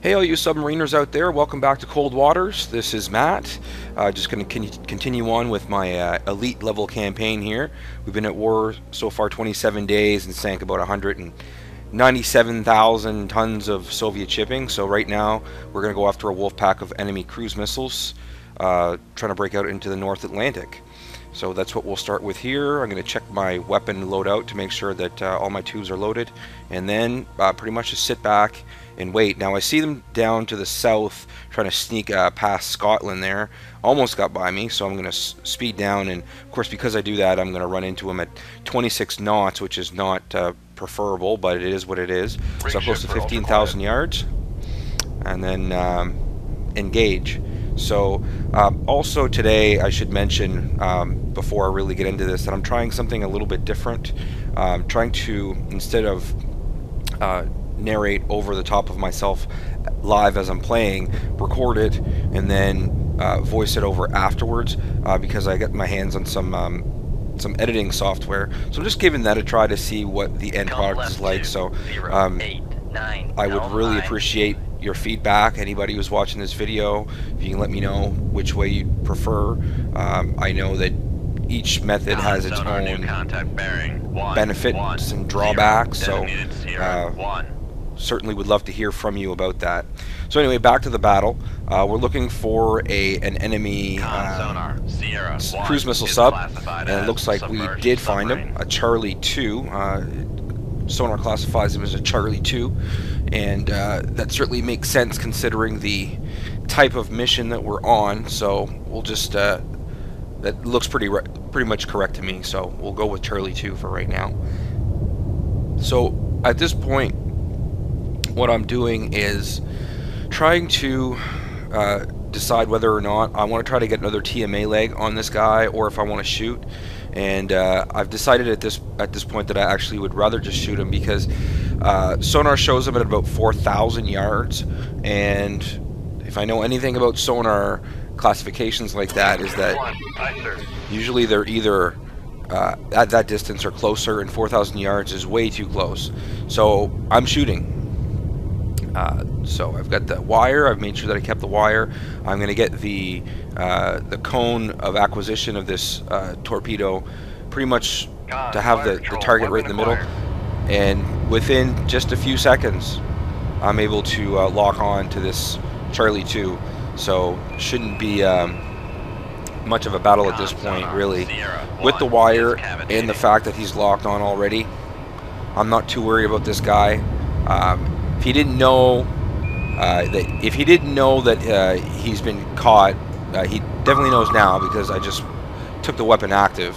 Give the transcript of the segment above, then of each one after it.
Hey all you submariners out there, welcome back to Cold Waters. This is Matt. Just going to continue on with my elite level campaign here. We've been at war so far 27 days and sank about 197,000 tons of Soviet shipping. So right now we're going to go after a Wolfpack of enemy cruise missiles trying to break out into the North Atlantic. So that's what we'll start with here. I'm going to check my weapon loadout to make sure that all my tubes are loaded, and then pretty much just sit back and wait. Now I see them down to the south trying to sneak past Scotland there. Almost got by me, so I'm going to speed down, and of course because I do that I'm going to run into them at 26 knots, which is not preferable, but it is what it is. So close to 15,000 yards, and then engage. So also today I should mention before I really get into this that I'm trying something a little bit different. I'm trying to, instead of narrate over the top of myself live as I'm playing, record it and then voice it over afterwards because I got my hands on some editing software. So I'm just giving that a try to see what the end product is like. So I would really appreciate your feedback. Anybody who's watching this video, if you can let me know which way you prefer. I know that each method has its own benefits and drawbacks, so certainly would love to hear from you about that. So anyway, back to the battle. We're looking for an enemy cruise missile sub, and it looks like we did find him, a Charlie 2. Sonar classifies him as a Charlie 2, and that certainly makes sense considering the type of mission that we're on. So we'll just that looks pretty much correct to me, so we'll go with Charlie 2 for right now. So at this point what I'm doing is trying to decide whether or not I want to try to get another TMA leg on this guy or if I want to shoot. And I've decided at this point that I actually would rather just shoot him, because sonar shows him at about 4,000 yards, and if I know anything about sonar classifications like that, is that usually they're either at that distance or closer, and 4,000 yards is way too close. So I'm shooting. So I've got the wire. I've made sure that I kept the wire. I'm going to get the cone of acquisition of this torpedo pretty much to have the target right in the middle, and within just a few seconds I'm able to lock on to this Charlie 2. So shouldn't be much of a battle at this point, really. With the wire and the fact that he's locked on already, I'm not too worried about this guy. If he didn't know that he's been caught, he definitely knows now, because I just took the weapon active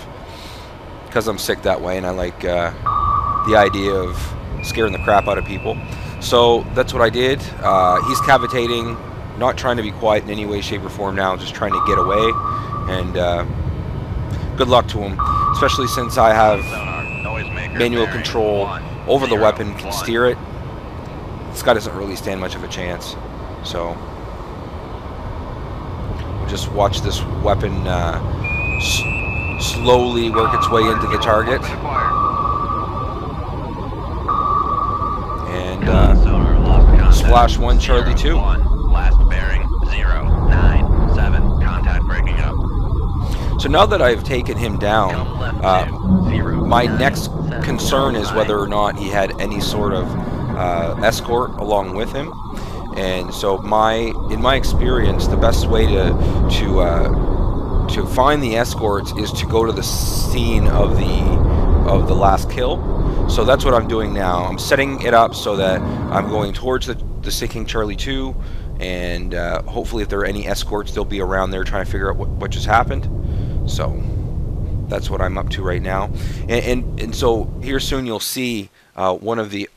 because I'm sick that way, and I like the idea of scaring the crap out of people. So that's what I did. He's cavitating, not trying to be quiet in any way, shape, or form now, just trying to get away. And good luck to him, especially since I have manual control over the weapon, can steer it. This guy doesn't really stand much of a chance, so we'll just watch this weapon slowly work its way into the target, and splash 1 Charlie 2. Last bearing 097. Contact breaking up. So now that I've taken him down, my next concern is whether or not he had any sort of escort along with him. And so in my experience, the best way to find the escorts is to go to the scene of the last kill. So that's what I'm doing now. I'm setting it up so that I'm going towards the sinking Charlie 2, and hopefully if there are any escorts, they'll be around there trying to figure out what just happened. So that's what I'm up to right now. And so here soon you'll see one of the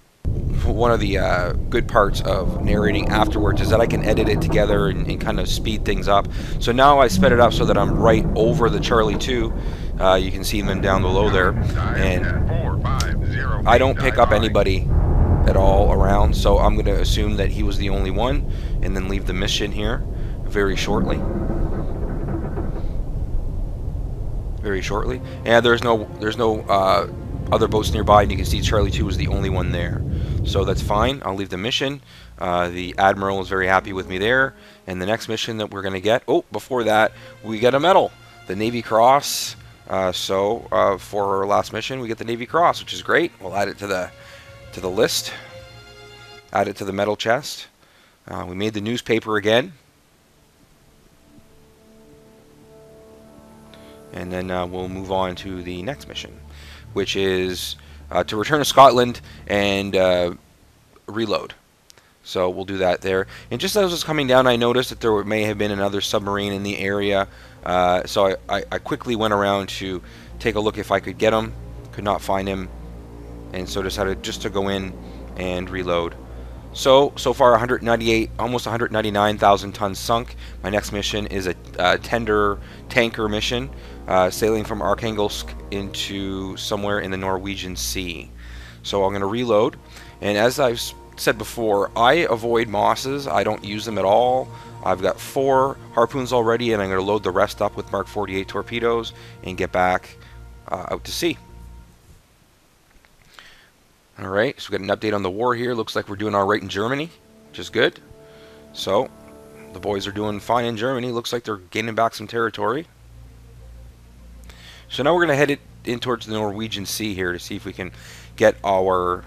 good parts of narrating afterwards is that I can edit it together and kind of speed things up. So now I sped it up so that I'm right over the Charlie 2. You can see them down below there, and I don't pick up anybody at all around, so I'm going to assume that he was the only one, and then leave the mission here very shortly. And there's no other boats nearby, and you can see Charlie 2 was the only one there. So that's fine. I'll leave the mission. The Admiral is very happy with me there. And the next mission that we're going to get... Oh, before that, we get a medal. The Navy Cross. For our last mission, we get the Navy Cross, which is great. We'll add it to the list. Add it to the medal chest. We made the newspaper again. And then we'll move on to the next mission, which is to return to Scotland and reload. So we'll do that there. And just as I was coming down, I noticed that there may have been another submarine in the area. So I quickly went around to take a look if I could get him. Could not find him. And so decided just to go in and reload. So far 198, almost 199,000 tons sunk. My next mission is a tender tanker mission, sailing from Arkhangelsk into somewhere in the Norwegian Sea. So I'm going to reload, and as I've said before, I avoid Mosses. I don't use them at all. I've got 4 harpoons already, and I'm going to load the rest up with Mark 48 torpedoes and get back out to sea. Alright, so we got an update on the war here. Looks like we're doing alright in Germany, which is good. So, the boys are doing fine in Germany. Looks like they're gaining back some territory. So now we're going to head in towards the Norwegian Sea here to see if we can get our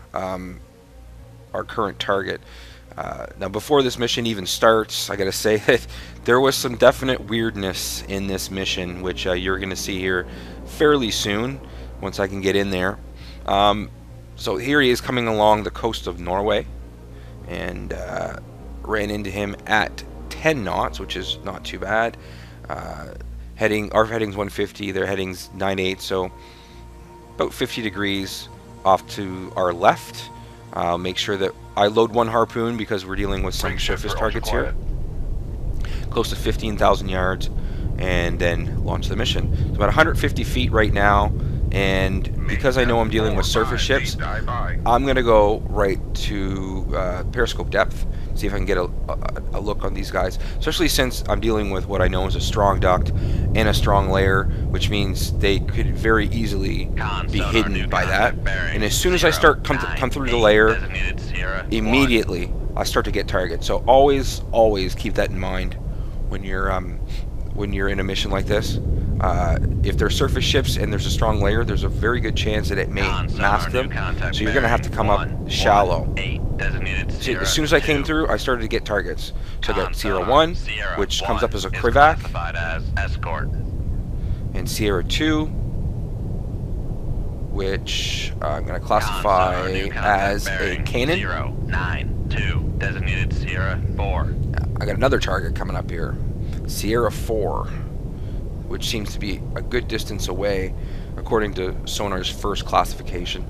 current target. Now before this mission even starts, I gotta say that there was some definite weirdness in this mission, which you're going to see here fairly soon once I can get in there. So here he is coming along the coast of Norway, and ran into him at 10 knots, which is not too bad. Our heading's 150, their heading's 98, so about 50 degrees off to our left. Make sure that I load 1 harpoon because we're dealing with some surface targets here. Close to 15,000 yards, and then launch the mission. It's about 150 feet right now. And because I know I'm dealing with surface ships, I'm going to go right to periscope depth, see if I can get a look on these guys, especially since I'm dealing with what I know is a strong duct and a strong layer, which means they could very easily be hidden by that. And as soon as I start come through the layer, immediately I start to get targets. So always keep that in mind when you're in a mission like this. If they're surface ships and there's a strong layer, there's a very good chance that it may mask them. So you're going to have to come up shallow. See, as soon as I came through, I started to get targets. So I got Sierra 1, which comes up as a Krivac, and Sierra 2, which I'm going to classify as a Canaan. 092, designated Sierra 4. I got another target coming up here, Sierra 4. Which seems to be a good distance away according to Sonar's first classification.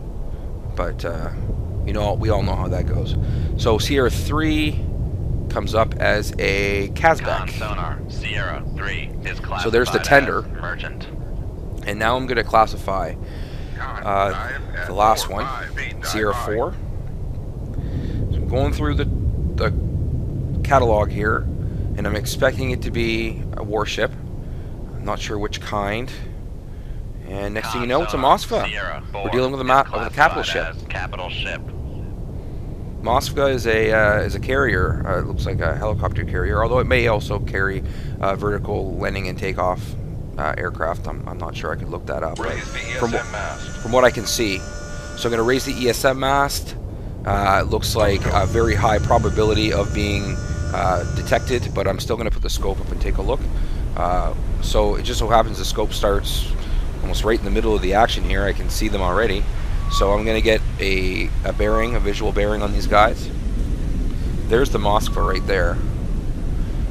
But, you know, we all know how that goes. So Sierra 3 comes up as a Kazbek. Sonar, Sierra 3 is classified. So there's the tender. Merchant. And now I'm going to classify the last one, Sierra 4. So I'm going through the catalog here, and I'm expecting it to be a warship. Not sure which kind. And next thing you know, it's a Moskva. We're dealing with a capital ship. Moskva is a carrier. It looks like a helicopter carrier, although it may also carry vertical landing and takeoff aircraft. I'm not sure. I could look that up. From what I can see, so I'm going to raise the ESM mast. It looks like a very high probability of being detected, but I'm still going to put the scope up and take a look. So it just so happens the scope starts almost right in the middle of the action here. I can see them already. So I'm going to get a visual bearing on these guys. There's the Moskva right there.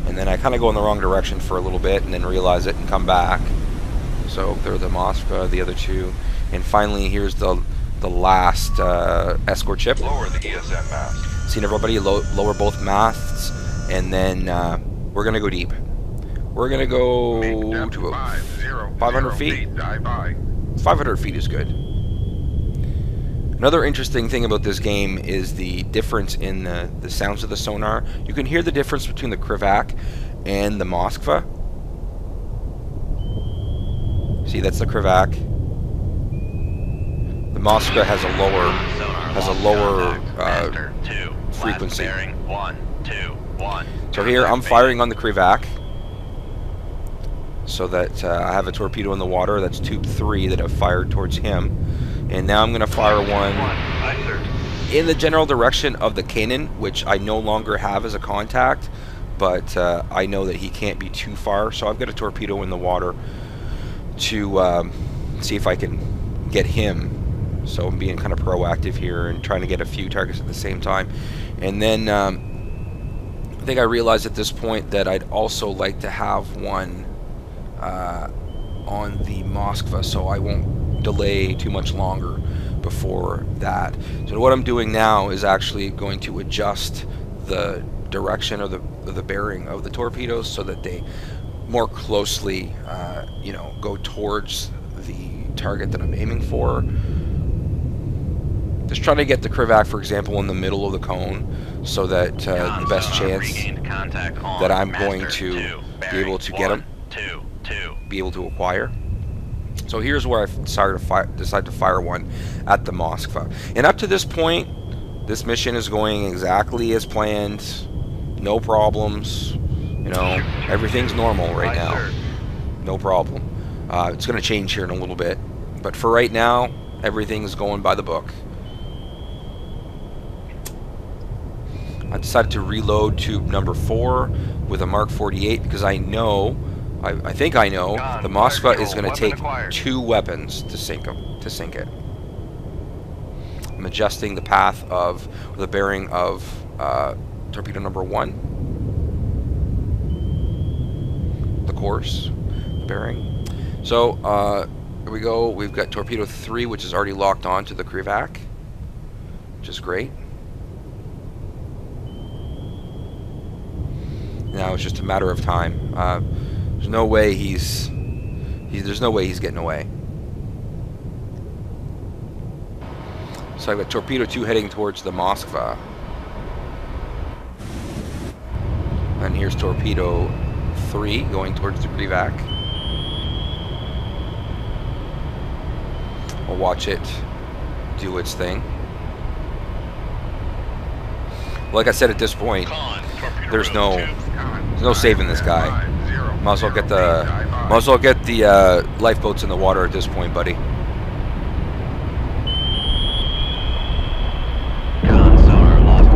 And then I kind of go in the wrong direction for a little bit and then realize it and come back. So there's the Moskva, the other two. And finally, here's the last escort ship. Lower the ESM mast. Seen everybody lower both masts. And then we're going to go deep. We're going to go to 500 feet. 500 feet is good. Another interesting thing about this game is the difference in the sounds of the sonar. You can hear the difference between the Krivac and the Moskva. See, that's the Krivac. The Moskva has a lower has a lower frequency. So here I'm firing on the Krivak, so that I have a torpedo in the water. That's tube 3 that I've fired towards him. And now I'm going to fire one in the general direction of the Canaan, which I no longer have as a contact, but I know that he can't be too far, so I've got a torpedo in the water to see if I can get him. So I'm being kind of proactive here and trying to get a few targets at the same time. And then I think I realized at this point that I'd also like to have one on the Moskva, so I won't delay too much longer before that. So what I'm doing now is actually going to adjust the direction of the bearing of the torpedoes so that they more closely you know, go towards the target that I'm aiming for. Just trying to get the Krivak, for example, in the middle of the cone, so that the best chance that I'm going to be able to get him, be able to acquire. So here's where I decided to fire one at the Moskva. And up to this point, this mission is going exactly as planned. No problems. You know, everything's normal right now. No problem. It's going to change here in a little bit. But for right now, everything's going by the book. I decided to reload tube number 4 with a Mark 48 because I know, I think I know, the Moskva is going to take 2 weapons to sink it. I'm adjusting the path of the bearing of torpedo number 1, the course, the bearing. So here we go. We've got torpedo 3, which is already locked on to the Krivak, which is great. Now it's just a matter of time. There's no way he's getting away. So I've got torpedo 2 heading towards the Moskva, and here's torpedo 3 going towards the Krivak. I'll watch it do its thing. Like I said, at this point, there's no saving this guy. Might as well get the lifeboats in the water at this point, buddy.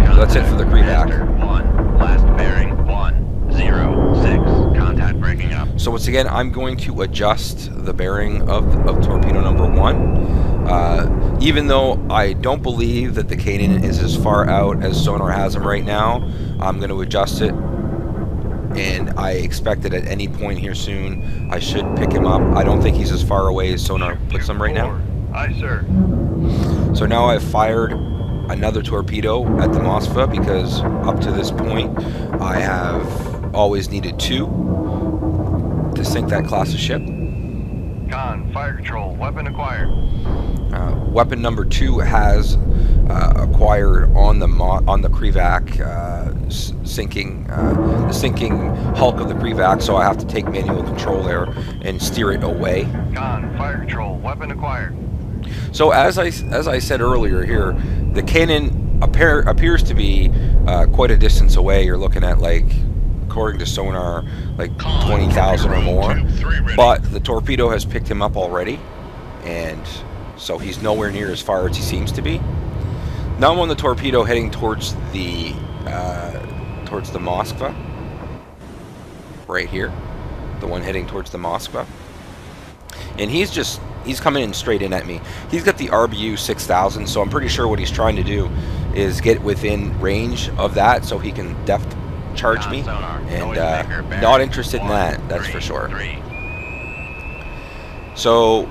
So that's it for the Krivak. Last bearing 106. Contact breaking up. So once again, I'm going to adjust the bearing of torpedo number 1. Even though I don't believe that the Canaan is as far out as sonar has him right now, I'm going to adjust it. And I expect that at any point here soon, I should pick him up. I don't think he's as far away as sonar puts him right now. Aye, sir. So now I've fired another torpedo at the Moskva because up to this point, I have always needed 2 to sink that class of ship. Con, fire control, weapon acquired. Weapon number 2 has acquired on the Krivak, sinking the sinking hulk of the Krivak, so I have to take manual control there and steer it away. Con, fire control, weapon acquired. So as I said earlier here, the Canaan appears to be quite a distance away. You're looking at, like, according to sonar, like 20,000 or more. But the torpedo has picked him up already, and so he's nowhere near as far as he seems to be. Now I'm on the torpedo heading towards the Moskva. Right here, the one heading towards the Moskva, and he's coming in straight in at me. He's got the RBU 6000, so I'm pretty sure what he's trying to do is get within range of that so he can depth charge me, and not interested in that, that's for sure. So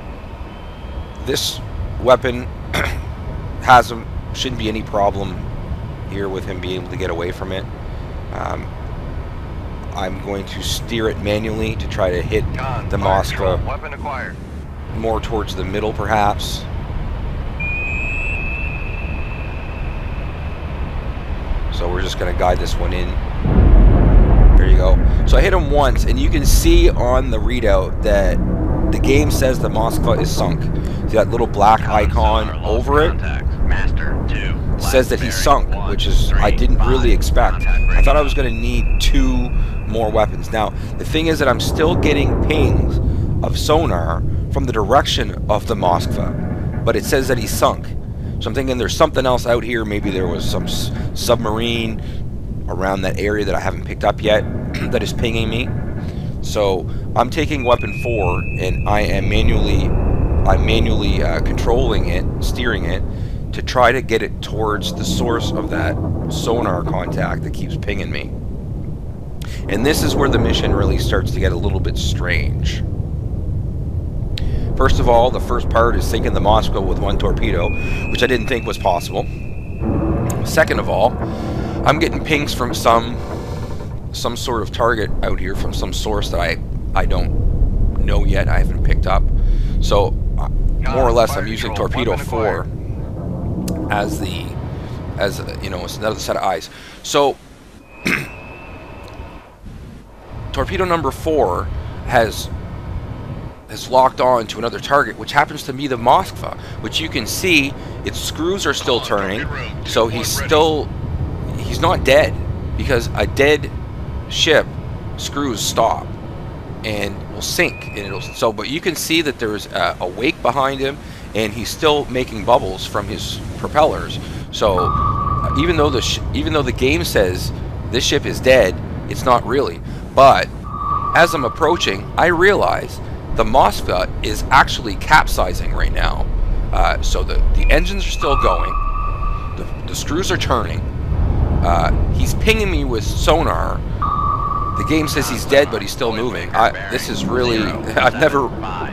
this weapon has him, shouldn't be any problem here with him being able to get away from it. I'm going to steer it manually to try to hit the Moskva more towards the middle, perhaps. So we're just going to guide this one in. There you go. So I hit him once, and you can see on the readout that the game says the Moskva is sunk. See that little black icon over it? Master 2. says that he's sunk, which is I didn't really expect. I thought I was going to need 2 more weapons. Now, the thing is that I'm still getting pings of sonar from the direction of the Moskva, but it says that he's sunk. So I'm thinking there's something else out here. Maybe there was some submarine around that area that I haven't picked up yet that is pinging me. So I'm taking weapon 4 and I'm manually controlling it, steering it, to try to get it towards the source of that sonar contact that keeps pinging me. And this is where the mission really starts to get a little bit strange. First of all, the first part is sinking the Moskva with 1 torpedo, which I didn't think was possible. Second of all, I'm getting pings from some sort of target out here from some source that I don't know yet. I haven't picked up. So more or less, I'm using torpedo 4 as you know, another set of eyes. So torpedo number 4 has locked on to another target, which happens to be the Moskva, which you can see its screws are still turning. So he's not dead, because a dead ship screws stop and will sink, and but you can see that there's a wake behind him, and he's still making bubbles from his propellers. So even though the game says this ship is dead, it's not really. But as I'm approaching, I realize the Moskva is actually capsizing right now. So the engines are still going, the screws are turning, he's pinging me with sonar. The game says he's dead, but he's still moving. This is really, I've never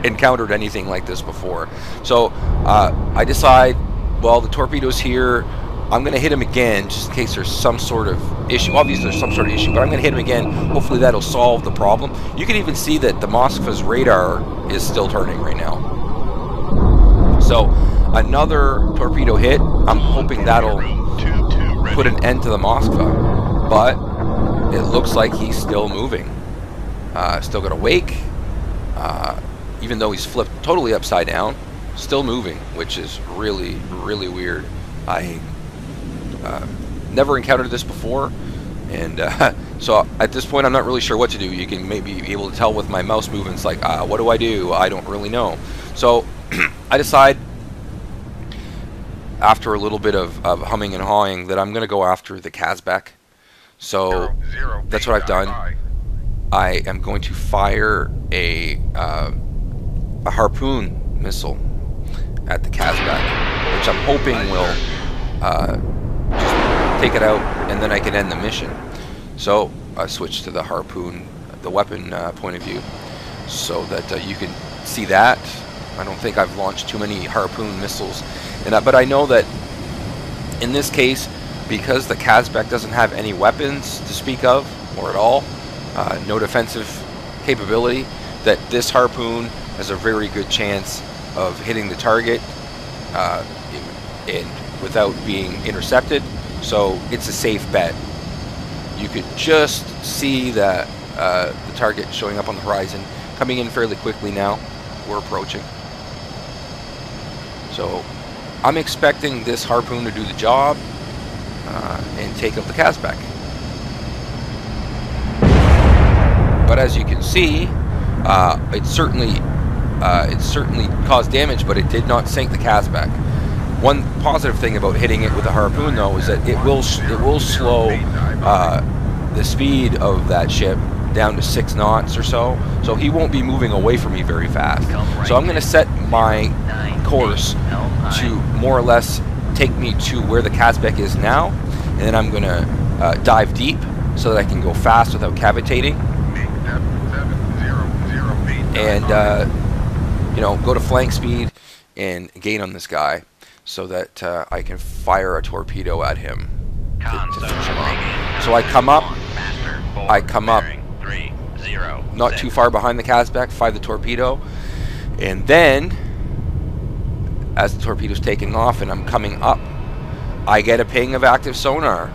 encountered anything like this before. So I decide, well, the torpedo's here, I'm going to hit him again, just in case there's some sort of issue. Obviously there's some sort of issue, but I'm going to hit him again. Hopefully that'll solve the problem. You can even see that the Moskva's radar is still turning right now. So another torpedo hit. I'm hoping that'll put an end to the Moskva, but it looks like he's still moving. Still got a wake, even though he's flipped totally upside down, still moving, which is really, really weird. I never encountered this before, and so at this point I'm not really sure what to do. You can maybe be able to tell with my mouse movements, like what do? I don't really know. So I decide, after a little bit of humming and hawing, that I'm going to go after the Kazbek. So that's what I've done. I am going to fire a harpoon missile at the Kazbek, which I'm hoping will just take it out, and then I can end the mission. So I switch to the harpoon, the weapon point of view, so that you can see that. I don't think I've launched too many harpoon missiles, but I know that in this case, because the Kazbek doesn't have any weapons to speak of, or at all, no defensive capability, that this harpoon has a very good chance of hitting the target and without being intercepted. So it's a safe bet. You could just see that the target showing up on the horizon, coming in fairly quickly now. We're approaching. So I'm expecting this harpoon to do the job and take up the Kazbek. But as you can see, it certainly caused damage, but it did not sink the Kazbek. One positive thing about hitting it with a harpoon, though, is that it will slow the speed of that ship down to 6 knots or so. So he won't be moving away from me very fast. So I'm going to set my course to more or less take me to where the Kazbek is now, and then I'm going to dive deep so that I can go fast without cavitating, and you know, go to flank speed and gain on this guy, so that I can fire a torpedo at him to finish him off. So I come up not too far behind the Kazbek, fire the torpedo, and then as the torpedo's taking off and I'm coming up, I get a ping of active sonar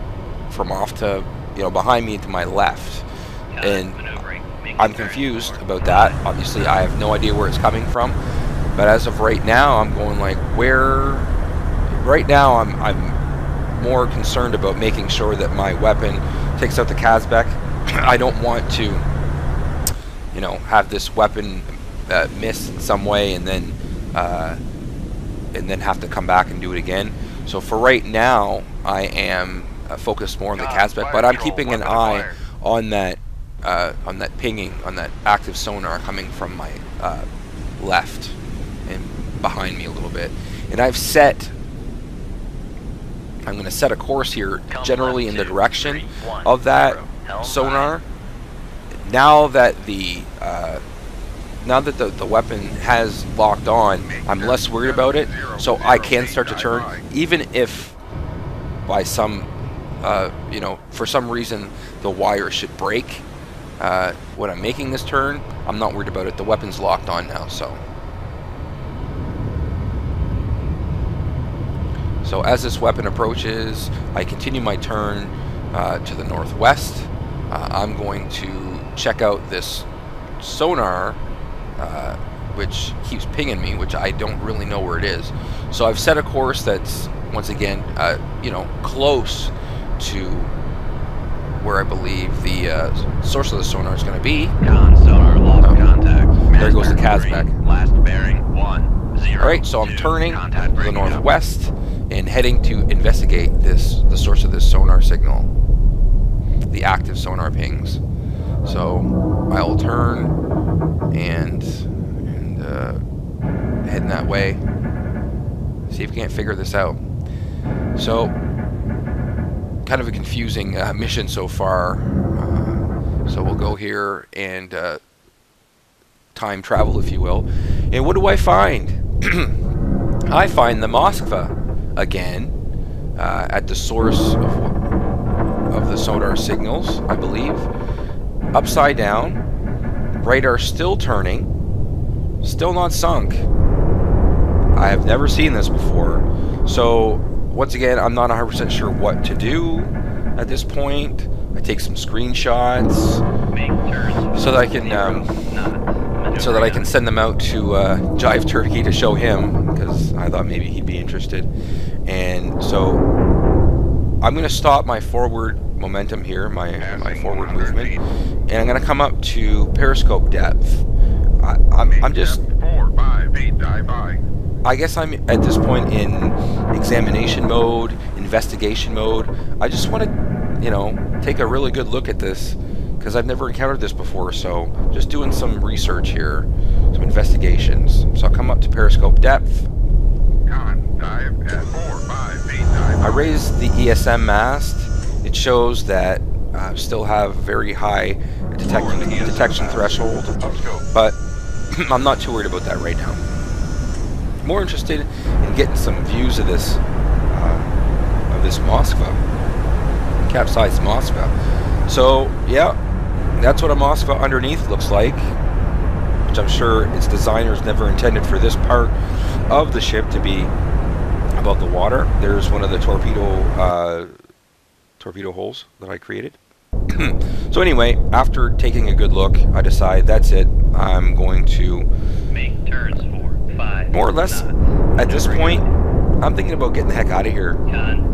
from off to, you know, behind me to my left, and I'm confused about that. Obviously I have no idea where it's coming from, but as of right now I'm going like, where? Right now I'm more concerned about making sure that my weapon takes out the Kazbek. I don't want to, you know, have this weapon miss in some way and then have to come back and do it again. So for right now, I am focused more on the Kazbek, but I'm keeping an eye on that pinging, on that active sonar coming from my left and behind me a little bit. And I'm going to set a course here generally in the direction of that sonar. Now that the weapon has locked on, I'm less worried about it, so I can start to turn, even if by some you know, for some reason the wire should break when I'm making this turn. I'm not worried about it. The weapon's locked on now. So as this weapon approaches, I continue my turn to the northwest. I'm going to check out this sonar, which keeps pinging me, which I don't really know where it is. So I've set a course that's, once again, you know, close to where I believe the source of the sonar is going to be. Sonar lost contact. There goes the Kazbek. Last bearing 10. Alright, so I'm turning to the northwest and heading to investigate the source of this sonar signal, the active sonar pings. So I'll turn and heading that way. See if we can't figure this out. So, kind of a confusing mission so far. So we'll go here and time travel, if you will. And what do I find? I find the Moskva again at the source of the sonar signals, I believe. Upside down. Radar still turning. Still not sunk. I have never seen this before. So, once again, I'm not 100% sure what to do at this point. I take some screenshots so that I can send them out to Jive Turkey to show him, because I thought maybe he'd be interested. And so I'm going to stop my forward momentum here, my forward movement, and I'm going to come up to periscope depth. I'm just, I guess I'm at this point in examination mode, investigation mode. I just want to, you know, take a really good look at this, because I've never encountered this before. So just doing some research here, some investigations. So I'll come up to periscope depth. I raised the ESM mast. It shows that I still have very high detection threshold, but I'm not too worried about that right now. More interested in getting some views of this Moskva, capsized Moskva. So yeah, that's what a Moskva underneath looks like, which I'm sure its designers never intended for this part of the ship to be above the water. There's one of the torpedo holes that I created. So anyway, after taking a good look, I decide that's it. I'm going to make turns for 5 more or less at this point. I'm thinking about getting the heck out of here.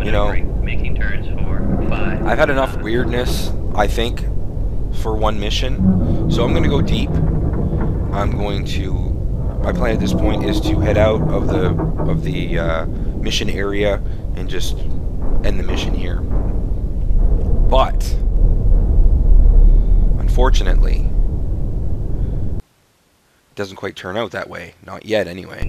You know, making turns for 5. I've had enough weirdness, I think, for one mission. So I'm going to go deep. I'm going to. My plan at this point is to head out of the mission area and just end the mission here. But unfortunately, it doesn't quite turn out that way. Not yet, anyway.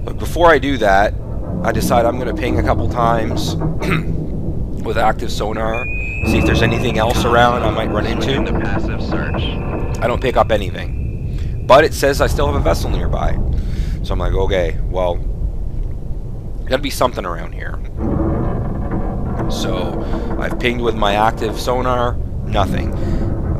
But before I do that, I decide I'm going to ping a couple times with active sonar, see if there's anything else around I might run into. Passive search. I don't pick up anything, but it says I still have a vessel nearby. So I'm like, okay, well, gotta be something around here. So I've pinged with my active sonar, nothing.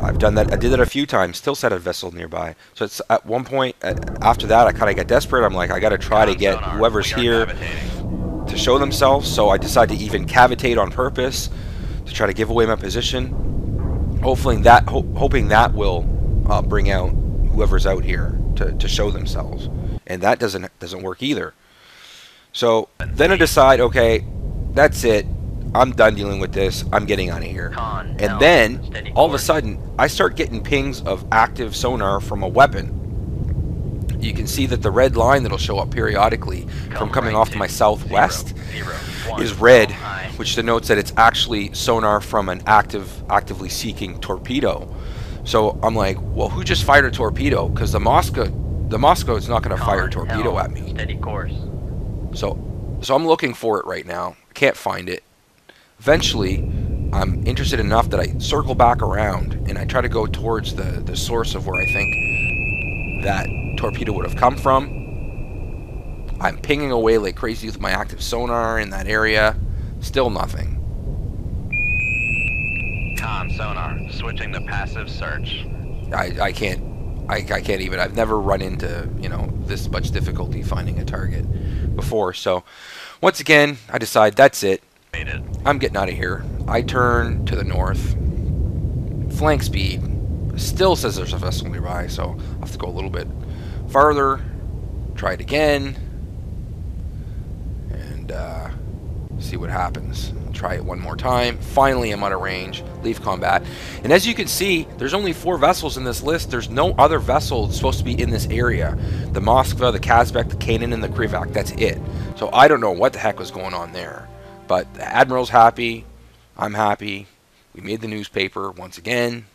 I've done that. I did it a few times, still said a vessel nearby. So it's at one point after that, I kind of get desperate. I'm like, I got to try to get whoever's here to show themselves. So I decide to even cavitate on purpose to try to give away my position. Hopefully that, hoping that will bring out whoever's out here to show themselves. And that doesn't work either. So then I decide, okay, that's it. I'm done dealing with this. I'm getting out of here. And then, all of a sudden, I start getting pings of active sonar from a weapon. You can see that the red line that'll show up periodically from coming off to my southwest is red, which denotes that it's actually sonar from an actively seeking torpedo. So I'm like, well, who just fired a torpedo? Because the Moskva is not going to fire a torpedo at me. Steady course. So I'm looking for it right now. I can't find it. Eventually, I'm interested enough that I circle back around and I try to go towards the source of where I think that torpedo would have come from. I'm pinging away like crazy with my active sonar in that area. Still nothing. Con sonar, switching to passive search. I can't even. I've never run into, you know, this much difficulty finding a target before. So once again, I decide that's it. I'm getting out of here. I turn to the north. Flank speed. Still says there's a vessel nearby, so I'll have to go a little bit farther. Try it again. And see what happens. Try it one more time. Finally, I'm out of range. Leave combat. And as you can see, there's only 4 vessels in this list. There's no other vessel supposed to be in this area. The Moskva, the Kazbek, the Kanan, and the Krivak. That's it. So I don't know what the heck was going on there. But the Admiral's happy. I'm happy. We made the newspaper once again.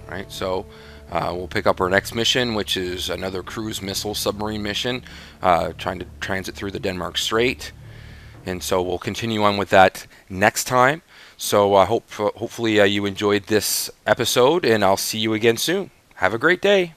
Right, so we'll pick up our next mission, which is another cruise missile submarine mission, trying to transit through the Denmark Strait. And so we'll continue on with that next time. So hopefully you enjoyed this episode, and I'll see you again soon. Have a great day.